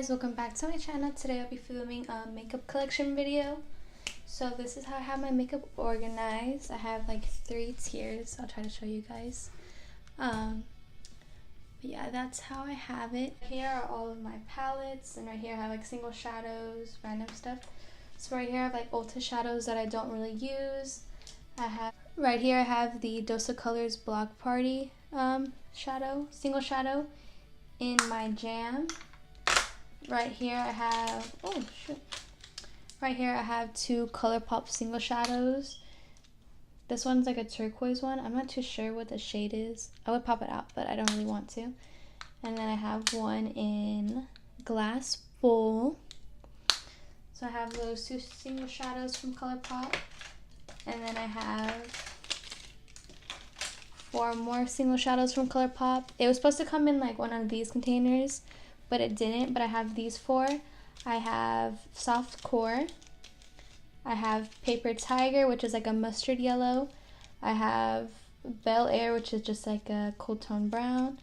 guys, welcome back to my channel. Today I'll be filming a makeup collection video. So this is how I have my makeup organized. I have like 3 tiers. I'll try to show you guys. But yeah, that's how I have it. Here are all of my palettes, and right here I have like single shadows, random stuff. So right here I have like Ulta shadows that I don't really use. Right here I have the Dose of Colors Block Party single shadow in my jam. Right here I have, right here I have 2 ColourPop single shadows. This one's like a turquoise one. I'm not too sure what the shade is. I would pop it out, but I don't really want to. And then I have one in Glass Bowl. So I have those 2 single shadows from ColourPop. And then I have 4 more single shadows from ColourPop. It was supposed to come in like one of these containers, but it didn't. But I have these 4. I have Soft Core. I have Paper Tiger, which is like a mustard yellow. I have Bel Air, which is just like a cool tone brown.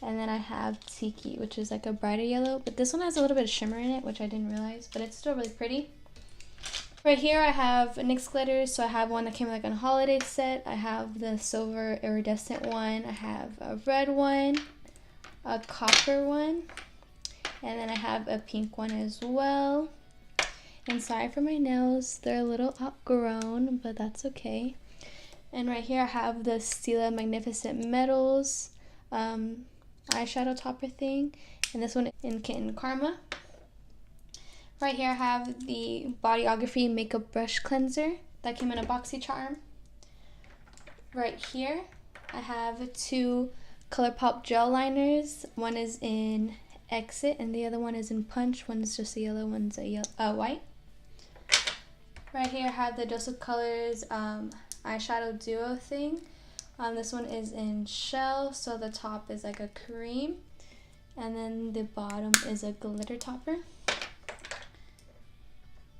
And then I have Tiki, which is like a brighter yellow. But this one has a little bit of shimmer in it, which I didn't realize, but it's still really pretty. Right here I have NYX glitters. So I have one that came like on a holiday set. I have the silver iridescent one. I have a red one, a copper one, and then I have a pink one as well. And sorry for my nails, they're a little outgrown, but that's okay. And right here I have the Stila Magnificent Metals eyeshadow topper thing, and this one in Kitten Karma. Right here I have the Bodyography Makeup Brush Cleanser that came in a boxy charm. Right here I have 2 ColourPop gel liners. One is in Exit and the other one is in Punch. One is just a yellow, one's a white. Right here I have the Dose of Colors eyeshadow duo thing. This one is in Shell, so the top is like a cream, and then the bottom is a glitter topper.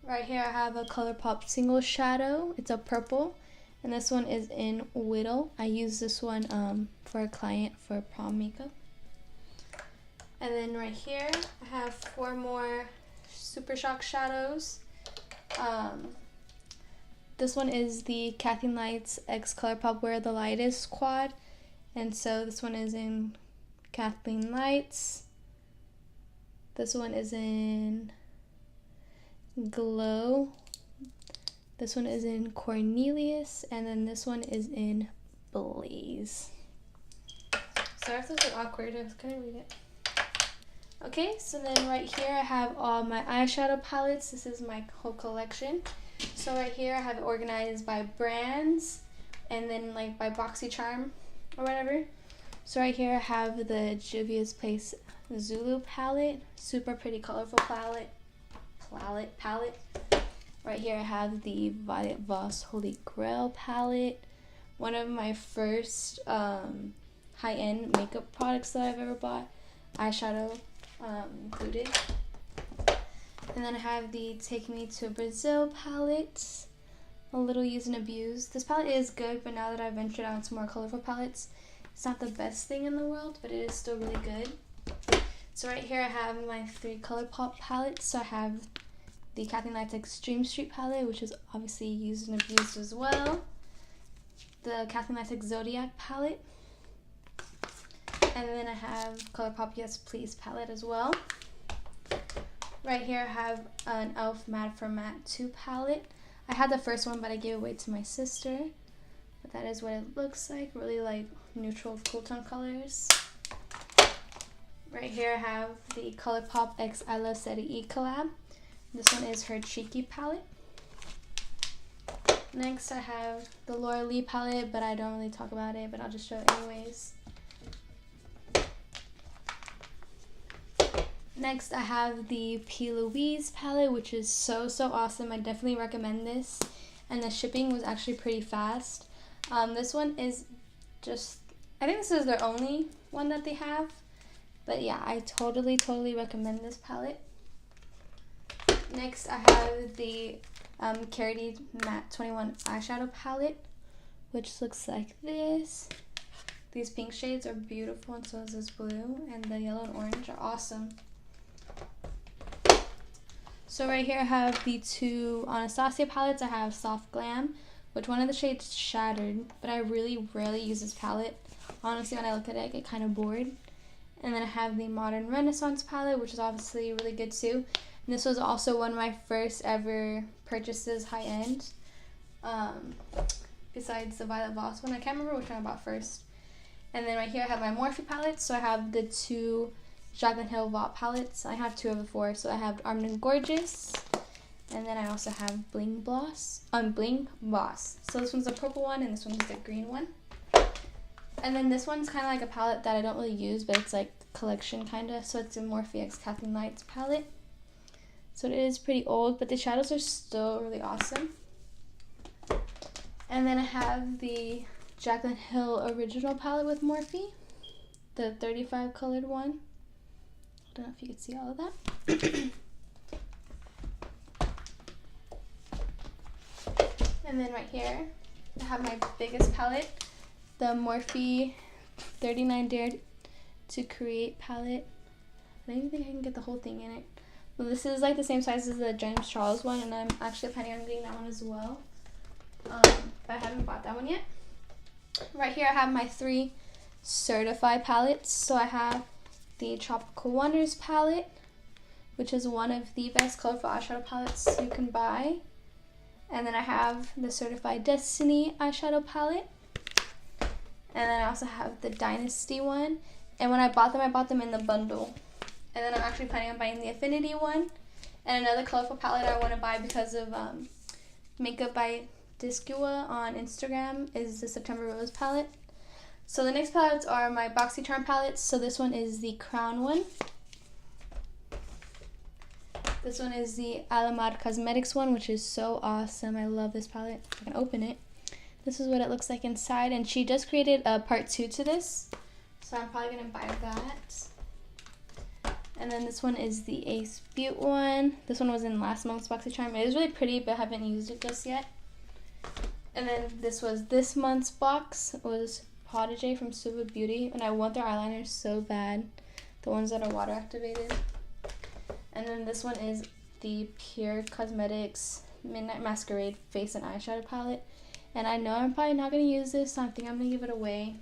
Right here I have a ColourPop single shadow. It's a purple, and this one is in Whittle. I use this one for a client for prom makeup. And then right here I have 4 more Super Shock shadows. This one is the Kathleen Lights X ColourPop Where the Light Is quad, and so this one is in Kathleen Lights. This one is in Glow. This one is in Cornelius, and then this one is in Blaze. Sorry if this is awkward, I couldn't read it. Okay, so then right here I have all my eyeshadow palettes. This is my whole collection. So right here I have it organized by brands and then like by boxy charm or whatever. So right here I have the Juvia's Place Zulu palette. Super pretty colorful palette. Right here I have the Violet Voss Holy Grail palette. One of my first high-end makeup products that I've ever bought. Eyeshadow included. And then I have the Take Me to Brazil palette. A little use and abuse. This palette is good, but now that I've ventured out into more colorful palettes, it's not the best thing in the world, but it is still really good. So right here I have my 3 ColourPop palettes. So I have the Kathleen Lights Extreme Street palette, which is obviously used and abused as well. The Kathleen Lights Zodiac palette. And then I have ColourPop Yes Please palette as well. Right here I have an e.l.f. Matte for Matte 2 palette. I had the first one, but I gave it away to my sister. But that is what it looks like. Really like neutral cool tone colors. Right here I have the ColourPop X I Love City E collab. This one is her Cheeky palette. Next I have the Laura Lee palette, but I don't really talk about it, but I'll just show it anyways. Next I have the P. Louise palette, which is so awesome. I definitely recommend this, and the shipping was actually pretty fast. This one is just, I think this is their only one that they have, but yeah, I totally recommend this palette. Next I have the Carity Matte 21 eyeshadow palette, which looks like this. These pink shades are beautiful, and so is this blue, and the yellow and orange are awesome. So right here I have the two Anastasia palettes. I have Soft Glam, which one of the shades Shattered, but I really rarely use this palette. Honestly, when I look at it, I get kind of bored. And then I have the Modern Renaissance palette, which is obviously really good too. And this was also one of my first ever purchases, high-end. Besides the Violet Voss one, I can't remember which one I bought first. And then right here I have my Morphe palettes. So I have the two Jaclyn Hill Vault palettes. I have two of the four. So I have Armed & Gorgeous, and then I also have Bling Boss. So this one's the purple one, and this one's the green one. And then this one's kind of like a palette that I don't really use, but it's like collection kind of. So it's a Morphe X Kathleen Lights palette. So it is pretty old, but the shadows are still really awesome. And then I have the Jaclyn Hill Original palette with Morphe, the 35 colored one. I don't know if you can see all of that. And then right here, I have my biggest palette, the Morphe 39 Dare to Create palette. I don't even think I can get the whole thing in it. But this is like the same size as the James Charles one, and I'm actually planning on getting that one as well. But I haven't bought that one yet. Right here I have my 3 certified palettes. So I have the Tropical Wonders palette, which is one of the best colorful eyeshadow palettes you can buy. And then I have the Certified Destiny eyeshadow palette. And then I also have the Dynasty one. And when I bought them in the bundle. And then I'm actually planning on buying the Affinity one. And another colorful palette I want to buy because of Makeup by Discua on Instagram is the September Rose palette. So the next palettes are my BoxyCharm palettes. So this one is the Crown one. This one is the Alamar Cosmetics one, which is so awesome. I love this palette. I can open it. This is what it looks like inside, and she just created a part 2 to this, so I'm probably gonna buy that. And then this one is the Ace Beaut one. This one was in last month's BoxyCharm. It is really pretty, but I haven't used it just yet. And then this was this month's box. It was Protege from Suva Beauty, and I want their eyeliners so bad, the ones that are water activated. And then this one is the Pure Cosmetics Midnight Masquerade Face and Eyeshadow Palette. And I know I'm probably not going to use this, so I think I'm going to give it away.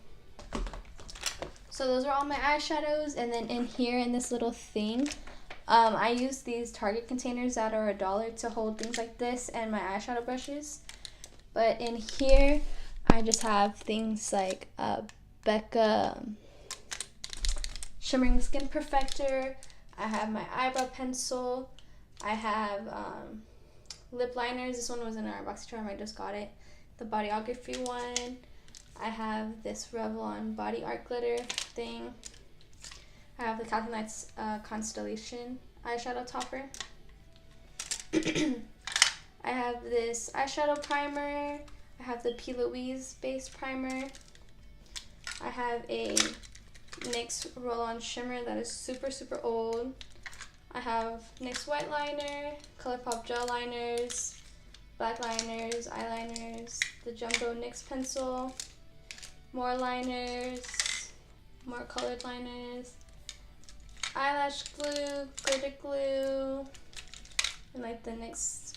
So those are all my eyeshadows. And then in here, in this little thing, I use these Target containers that are $1 to hold things like this and my eyeshadow brushes. But in here, I just have things like Becca Shimmering Skin Perfector. I have my eyebrow pencil. I have lip liners. This one was in our BoxyCharm. I just got it. The Bodyography one. I have this Revlon Body Art Glitter thing. I have the Kathleen Lights Constellation eyeshadow topper. I have this eyeshadow primer. I have the P. Louise base primer. I have a NYX Roll-On Shimmer that is super, super old. I have NYX White Liner, ColourPop Gel Liners, black liners, eyeliners, the Jumbo NYX Pencil, more liners, more colored liners, eyelash glue, glitter glue, and like the NYX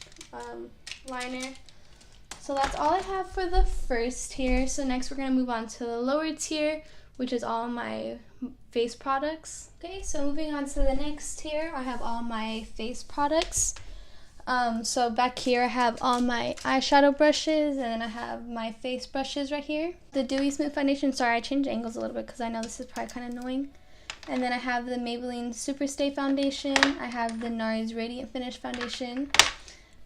liner. So that's all I have for the first tier. So next we're going to move on to the lower tier, which is all my face products. Okay, so moving on to the next tier, I have all my face products. So back here I have all my eyeshadow brushes, and then I have my face brushes right here. The Dewy Smooth Foundation, sorry I changed angles a little bit because I know this is probably kind of annoying. And then I have the Maybelline Superstay Foundation. I have the NARS Radiant Finish Foundation.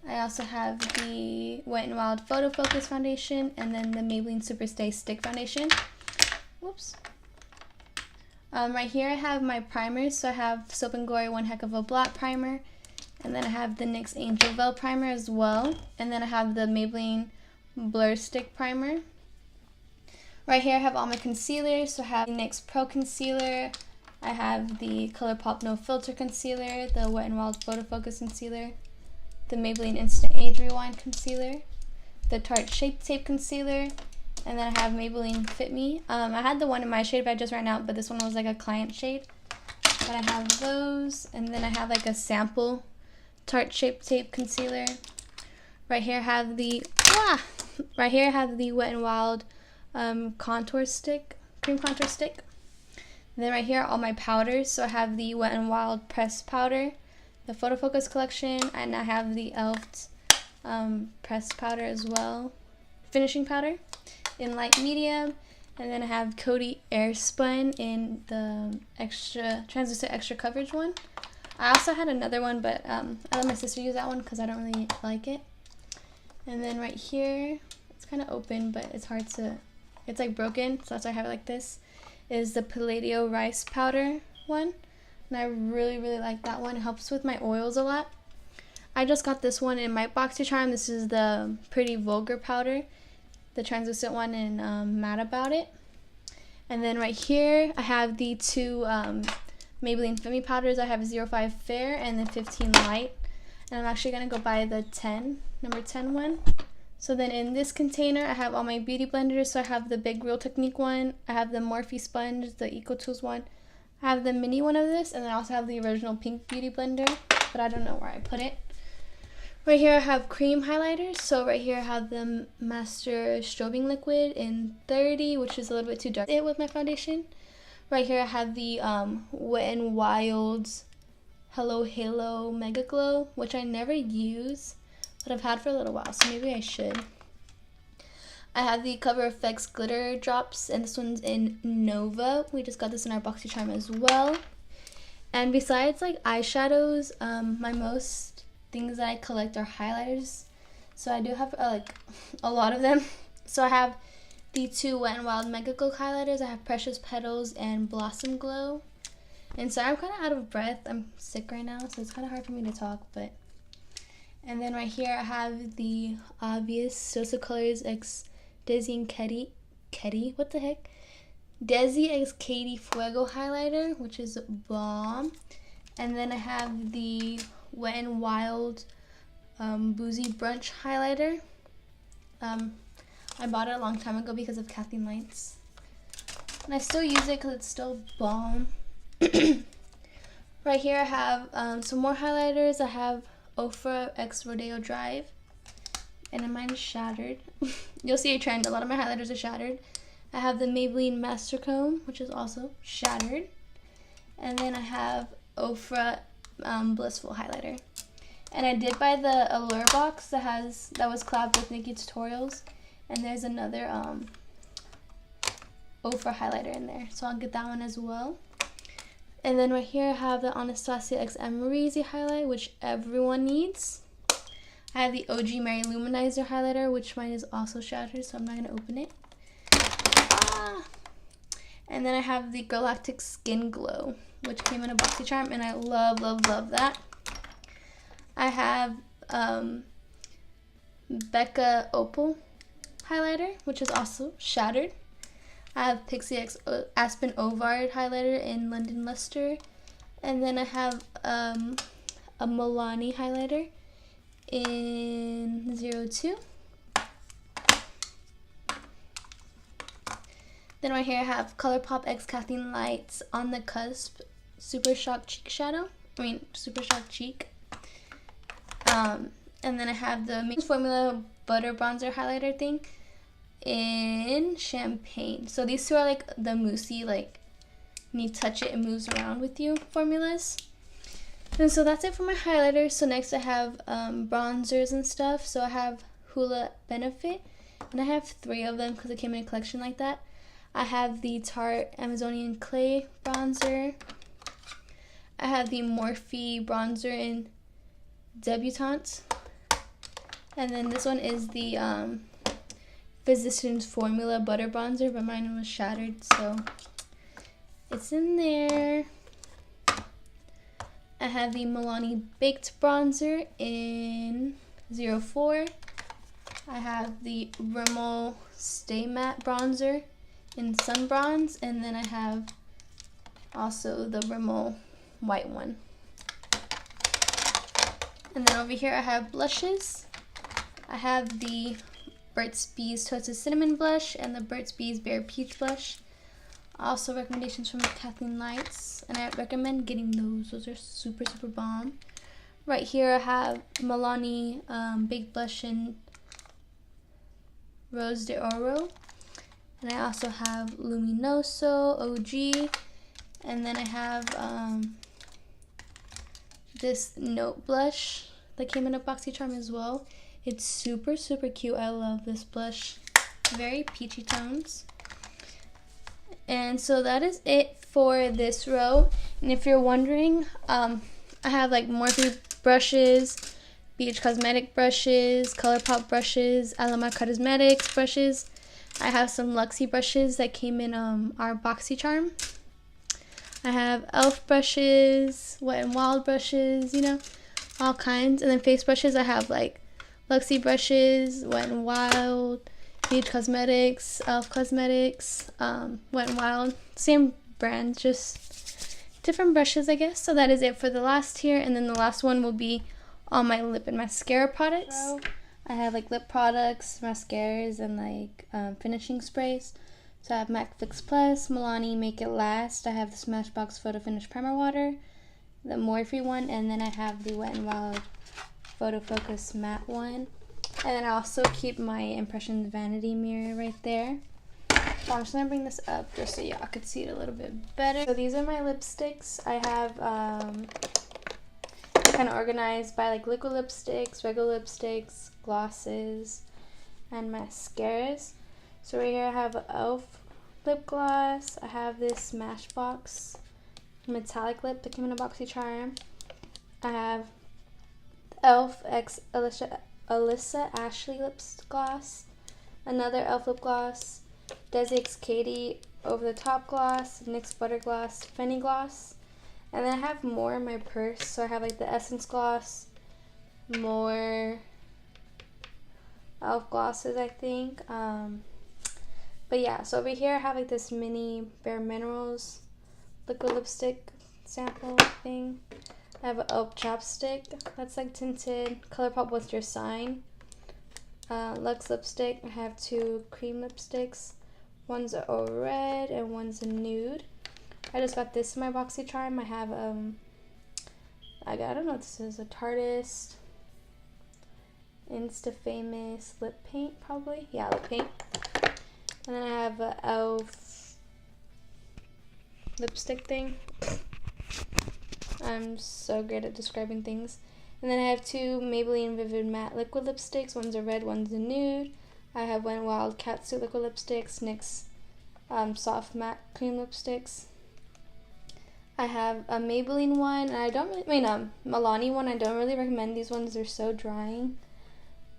I also have the Wet n Wild Photo Focus Foundation, and then the Maybelline Superstay Stick Foundation. Whoops. Right here I have my primers. So I have Soap & Glory One Heck of a Blot Primer. And then I have the NYX Angel Veil Primer as well. And then I have the Maybelline Blur Stick Primer. Right here I have all my concealers. So I have the NYX Pro Concealer. I have the ColourPop No Filter Concealer. The Wet n Wild Photo Focus Concealer. The Maybelline Instant Age Rewind Concealer. The Tarte Shape Tape Concealer. And then I have Maybelline Fit Me. I had the one in my shade, but I just ran out. But this one was like a client shade. But I have those. And then I have like a sample Tarte Shape Tape Concealer. Right here I have the Wet n Wild contour stick, cream contour stick. And then right here are all my powders. So I have the Wet n Wild pressed powder, the Photo Focus collection, and I have the e.l.f. pressed powder as well, finishing powder in light medium. And then I have Coty Airspun in the translucent extra coverage one. I also had another one, but I let my sister use that one because I don't really like it. And then right here, it's kind of open, but it's hard to, it's like broken, so that's why I have it like this, is the Palladio Rice Powder one. And I really, really like that one. It helps with my oils a lot. I just got this one in my BoxyCharm. This is the Pretty Vulgar powder, the translucent one in Mad About It. And then right here, I have the two Maybelline Femme powders. I have 05 Fair and then 15 Light. And I'm actually going to go buy the number 10 one. So then in this container, I have all my beauty blenders. So I have the big Real Technique one. I have the Morphe sponge, the EcoTools one. I have the mini one of this, and then I also have the original pink beauty blender, but I don't know where I put it. Right here I have cream highlighters. So right here I have the Master Strobing Liquid in 30, which is a little bit too dark with my foundation. Right here I have the Wet n Wild's Hello Halo Mega Glow, which I never use, but I've had for a little while, so maybe I should. I have the Cover FX Glitter Drops, and this one's in Nova. We just got this in our BoxyCharm as well. And besides like eyeshadows, my most things that I collect are highlighters. So I do have like a lot of them. So I have the two Wet n Wild Mega Glow highlighters. I have Precious Petals and Blossom Glow. And so I'm kind of out of breath. I'm sick right now, so it's kind of hard for me to talk, but. And then right here I have the obvious Sosa Colors X Desi and Katy, what the heck? Desi X Katy Fuego highlighter, which is bomb. And then I have the Wet n Wild Boozy Brunch highlighter. I bought it a long time ago because of Kathleen Lights. And I still use it because it's still bomb. Right here I have some more highlighters. I have Ofra X Rodeo Drive, and mine is shattered. You'll see a trend. A lot of my highlighters are shattered. I have the Maybelline Master Comb, which is also shattered. And then I have Ofra Blissful highlighter. And I did buy the Allure box that was collabed with Nikkie Tutorials. And there's another Ofra highlighter in there, so I'll get that one as well. And then right here I have the Anastasia X Amrezy highlight, which everyone needs. I have the OG Mary Luminizer highlighter, which mine is also shattered, so I'm not going to open it. And then I have the Galactic Skin Glow, which came in a BoxyCharm, and I love, love, love that. I have Becca Opal highlighter, which is also shattered. I have Pixie X Aspen Ovard highlighter in London Luster. And then I have a Milani highlighter in 02. Then right here I have ColourPop X Kathleen Lights On the Cusp Super Shock Cheek Shadow. Super Shock Cheek. And then I have the Maybelline Formula Butter Bronzer highlighter thing in Champagne. So these two are like the moussey, like when you touch it, it moves around with you formulas. And so that's it for my highlighters. So next I have bronzers and stuff. So I have Hoola Benefit, and I have 3 of them because it came in a collection like that. I have the Tarte Amazonian Clay bronzer. I have the Morphe bronzer in Debutante. And then this one is the Physicians Formula Butter Bronzer, but mine was shattered, so it's in there. I have the Milani Baked Bronzer in 04. I have the Rimmel Stay Matte Bronzer in Sun Bronze, and then I have also the Rimmel White one. And then over here I have blushes. I have the Burt's Bees Toasted Cinnamon Blush and the Burt's Bees Bare Peach Blush. Also recommendations from Kathleen Lights, and I recommend getting those. Those are super, super bomb. Right here I have Milani Big Blush in Rose de Oro. And I also have Luminoso OG. And then I have this Note Blush that came in a BoxyCharm as well. It's super, super cute. I love this blush. Very peachy tones. And so that is it for this row. And if you're wondering, I have like Morphe brushes, BH Cosmetic brushes, ColourPop brushes, Alama Cosmetics brushes. I have some Luxie brushes that came in our BoxyCharm. I have e.l.f. brushes, Wet n Wild brushes, you know, all kinds. And then face brushes, I have like Luxie brushes, Wet n Wild, BH Cosmetics, e.l.f. Cosmetics, Wet n Wild. Same brand, just different brushes, I guess. So that is it for the last tier. And then the last one will be all my lip and mascara products. So I have like lip products, mascaras, and like finishing sprays. So I have MAC Fix Plus, Milani Make It Last. I have the Smashbox Photo Finish Primer Water, the Morphe one, and then I have the Wet n Wild Photo Focus Matte one. And then I also keep my Impressions Vanity Mirror right there. So I'm just going to bring this up just so y'all could see it a little bit better. So these are my lipsticks. I have kind of organized by like liquid lipsticks, regular lipsticks, glosses, and mascaras. So right here I have an e.l.f. lip gloss. I have this Smashbox metallic lip that came in a BoxyCharm. I have e.l.f. X Alyssa Ashley lip gloss. Another e.l.f. lip gloss. Desi X Katie over the top gloss. NYX butter gloss. Fenty gloss. And then I have more in my purse. So I have like the Essence gloss. More e.l.f. glosses, I think. But yeah, so over here I have like this mini Bare Minerals liquid lipstick sample thing. I have an e.l.f. chapstick that's like tinted. ColourPop What's Your Sign. Luxe lipstick. I have two cream lipsticks. One's a red and one's a nude. I just got this in my BoxyCharm. I have I don't know what this is, a Tarteist Insta Famous lip paint probably. Yeah, lip paint. And then I have a e.l.f. lipstick thing. I'm so good at describing things. And then I have two Maybelline Vivid Matte liquid lipsticks. One's a red, one's a nude. I have Wet n Wild Catsuit liquid lipsticks. NYX soft matte cream lipsticks. I have a Maybelline one, and I don't really, Milani one. I don't really recommend these ones. They're so drying.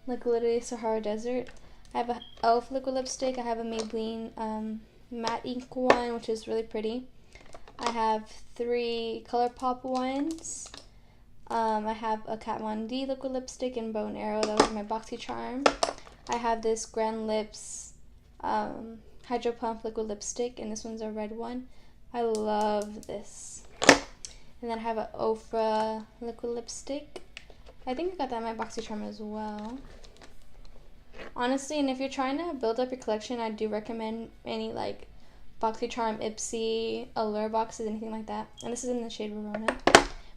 Like literally Sahara Desert. I have a e.l.f. liquid lipstick. I have a Maybelline matte ink one, which is really pretty. I have three ColourPop ones. I have a Kat Von D liquid lipstick in Bow and Arrow. That was in my BoxyCharm. I have this Grand Lips Hydro Pump liquid lipstick, and this one's a red one. I love this. And then I have an Ofra liquid lipstick. I think I got that in my BoxyCharm as well. Honestly, and if you're trying to build up your collection, I do recommend any like BoxyCharm, Ipsy, Allure boxes, anything like that. And this is in the shade Verona.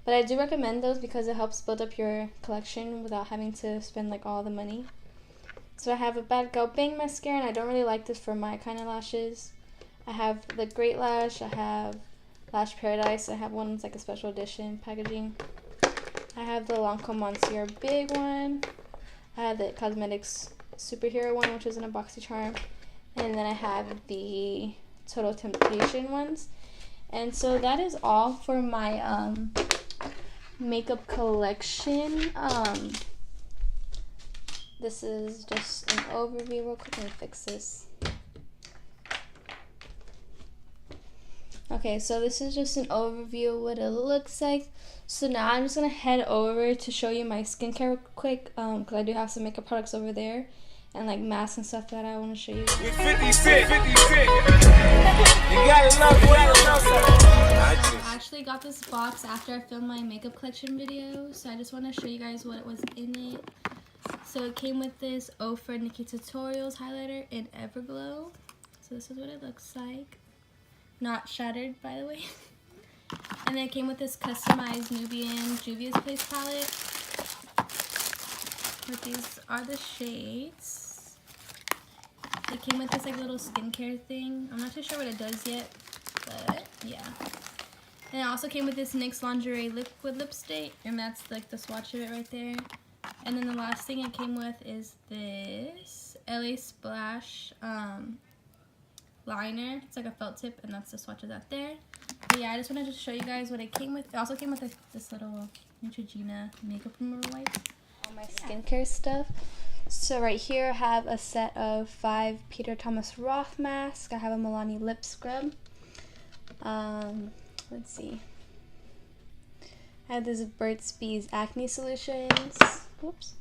But I do recommend those because it helps build up your collection without having to spend like all the money. So I have a Bad Gal Bang mascara, and I don't really like this for my kind of lashes. I have the Great Lash. I have Lash Paradise. I have one that's like a special edition packaging. I have the Lancome Monsieur big one. I have the Cosmetics Superhero one, which is in a BoxyCharm. And then I have the Total Temptation ones. And so that is all for my makeup collection. This is just an overview real quick. Let me fix this. Okay, so this is just an overview of what it looks like. So now I'm just going to head over to show you my skincare real quick, because I do have some makeup products over there, and like masks and stuff that I want to show you. We 56. You gotta love I actually got this box after I filmed my makeup collection video, so I just want to show you guys what was in it. So it came with this Ofra Nikki Tutorials highlighter in Everglow. So this is what it looks like. Not shattered, by the way. And then it came with this customized Nubian Juvia's Place palette. But these are the shades. It came with this like little skincare thing. I'm not too sure what it does yet, but yeah. And it also came with this NYX Lingerie liquid lipstick, and that's like the swatch of it right there. And then the last thing it came with is this LA Splash liner. It's like a felt tip, and that's the swatch of that there. But yeah, I just wanted to show you guys what it came with. It also came with like this little Neutrogena makeup remover wipe. All my skincare stuff. So right here I have a set of 5 Peter Thomas Roth masks. I have a Milani lip scrub. Let's see. I have this Burt's Bees acne solutions. Whoops.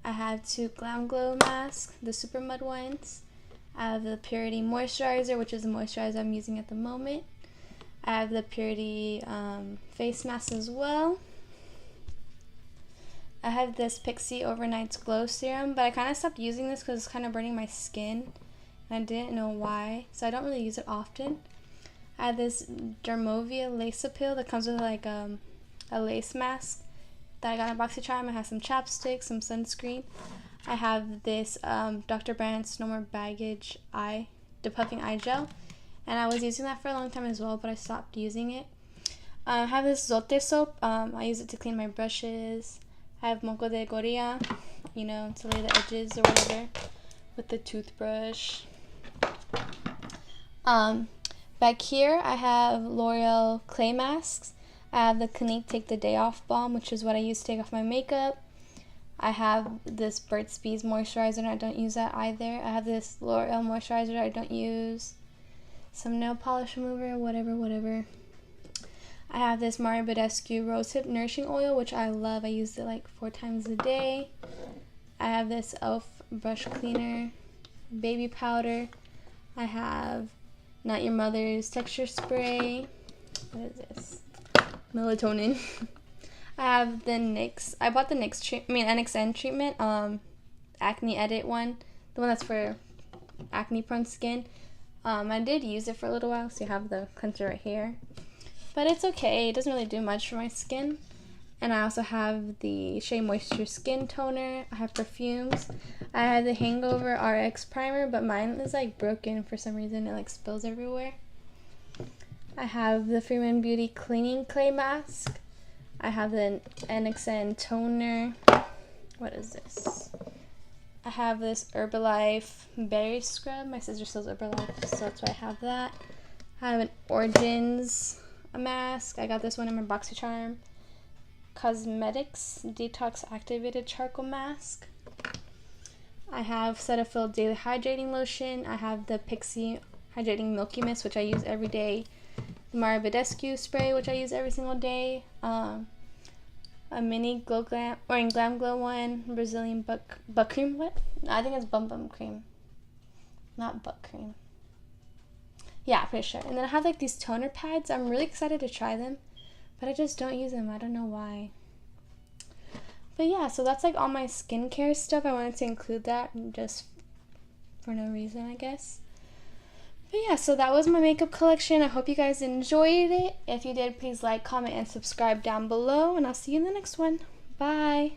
I have 2 Glam Glow masks, the Super Mud ones. I have the Purity moisturizer, which is the moisturizer I'm using at the moment. I have the Purity face mask as well. I have this Pixi Overnight's Glow Serum, but I kind of stopped using this because it's kind of burning my skin, and I didn't know why, so I don't really use it often. I have this Dermovia Lace Appeal that comes with like a lace mask that I got in BoxyCharm. I have some chapstick, some sunscreen. I have this Dr. Brandt's No More Baggage depuffing eye gel, and I was using that for a long time as well, but I stopped using it. I have this Zote soap. I use it to clean my brushes. I have Moco de Gorilla, you know, to lay the edges or whatever with the toothbrush. Back here I have L'Oreal clay masks. I have the Clinique Take the Day Off balm, which is what I use to take off my makeup. I have this Burt's Bees moisturizer, and I don't use that either. I have this L'Oreal moisturizer I don't use. Some nail polish remover, whatever. I have this Mario Badescu Rosehip Nourishing Oil, which I love. I use it like 4 times a day. I have this e.l.f. brush cleaner, baby powder. I have Not Your Mother's texture spray. What is this? Melatonin. I have the NYX. I bought the NXN treatment, acne edit one, the one that's for acne prone skin. I did use it for a little while, so you have the cleanser right here. But it's okay. It doesn't really do much for my skin. And I also have the Shea Moisture Skin Toner. I have perfumes. I have the Hangover RX Primer, but mine is like broken for some reason. It like spills everywhere. I have the Freeman Beauty Cleaning Clay Mask. I have the NXN Toner. What is this? I have this Herbalife Berry Scrub. My sister sells Herbalife, so that's why I have that. I have an Origins mask. I got this one in my BoxyCharm. Cosmetics Detox Activated Charcoal Mask. I have Cetaphil Daily Hydrating Lotion. I have the Pixi Hydrating Milky Mist, which I use every day. The Mario Badescu Spray, which I use every single day. A mini Glam Glow one. Brazilian butt cream. What? No, I think it's bum cream. Not butt cream. Yeah, pretty sure. And then I have like these toner pads. I'm really excited to try them, but I just don't use them. I don't know why. But yeah, so that's like all my skincare stuff. I wanted to include that just for no reason, I guess. But yeah, so that was my makeup collection. I hope you guys enjoyed it. If you did, please like, comment, and subscribe down below. And I'll see you in the next one. Bye.